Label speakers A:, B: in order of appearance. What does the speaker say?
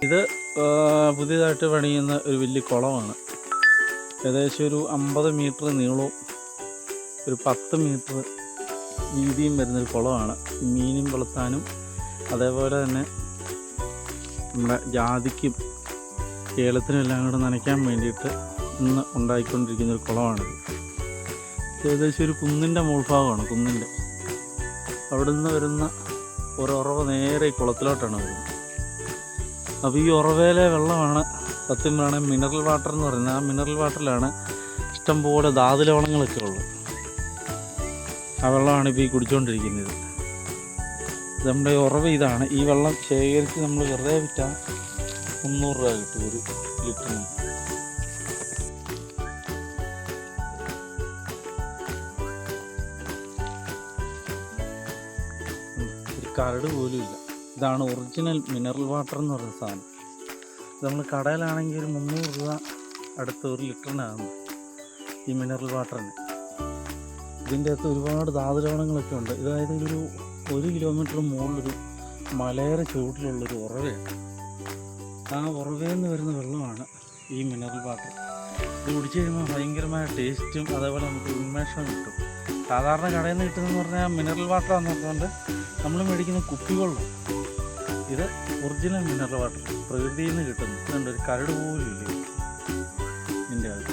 A: ഇത് പുതിയതായിട്ട് പണിയുന്ന ഒരു വലിയ കുളമാണ്. ഏകദേശം ഒരു 50 മീറ്റർ നീളവും ഒരു 10 മീറ്റർ വീതിയും വരുന്നൊരു കുളമാണ്. മീനും വളർത്താനും അതേപോലെ തന്നെ നമ്മുടെ ജാതിക്കും ഏലത്തിനും എല്ലാം കൂടെ നനയ്ക്കാൻ വേണ്ടിയിട്ട് ഇന്ന് ഉണ്ടായിക്കൊണ്ടിരിക്കുന്നൊരു കുളമാണിത്. ഏകദേശം ഒരു കുന്നിൻ്റെ മുൾഭാഗമാണ്. കുന്നിൻ്റെ അവിടെ നിന്ന് വരുന്ന ഒരു ഉറവ നേരെ ഈ കുളത്തിലോട്ടാണ് വരുന്നത്. അപ്പോൾ ഈ ഉറവയിലെ വെള്ളമാണ് സത്യം പറയുകയാണെങ്കിൽ മിനറൽ വാട്ടർ എന്ന് പറയുന്നത്. ആ മിനറൽ വാട്ടറിലാണ് ഇഷ്ടംപോലെ ധാതു ലവണങ്ങളൊക്കെ ഉള്ളത്. ആ വെള്ളമാണ് ഇപ്പോൾ ഈ കുടിച്ചുകൊണ്ടിരിക്കുന്നത്. നമ്മുടെ ഉറവ ഇതാണ്. ഈ വെള്ളം ശേഖരിച്ച് നമ്മൾ വെറുതെ വിറ്റാൽ 300 രൂപ കിട്ടും ഒരു ലിറ്ററിന്. ഒരു കരട് പോലും ഇല്ല. ഇതാണ് ഒറിജിനൽ മിനറൽ വാട്ടർ എന്ന് പറയുന്ന സാധനം. ഇത് നമ്മൾ കടയിലാണെങ്കിൽ ഒരു 300 രൂപ അടുത്ത ഒരു ലിറ്ററിനാണ് ഈ മിനറൽ വാട്ടറിന്. ഇതിൻ്റെ അകത്ത് ഒരുപാട് ധാതുലവണങ്ങളൊക്കെ ഉണ്ട്. അതായത് ഒരു 1 കിലോമീറ്റർ മുകളിലൊരു മലയേറെ ചുവട്ടിലുള്ളൊരു ഉറവയാണ്. ആ ഉറവയിൽ നിന്ന് വരുന്ന വെള്ളമാണ് ഈ മിനറൽ വാട്ടർ. ഇത് കുടിച്ച് കഴിയുമ്പോൾ ഭയങ്കരമായ ടേസ്റ്റും അതേപോലെ നമുക്ക് ഉന്മേഷവും കിട്ടും. സാധാരണ കടയിൽ നിന്ന് കിട്ടുന്നതെന്ന് പറഞ്ഞാൽ മിനറൽ വാട്ടർ എന്നതുകൊണ്ട് നമ്മൾ മേടിക്കുന്ന കുപ്പിവെള്ളം. ഇത് ഒറിജിനൽ മിനറൽ വാട്ടർ പ്രകൃതിയിൽ നിന്ന് കിട്ടുന്നു. ഇതുണ്ട്, ഒരു കരട് പോലും ഇല്ല ഇതിൻ്റെ അത്.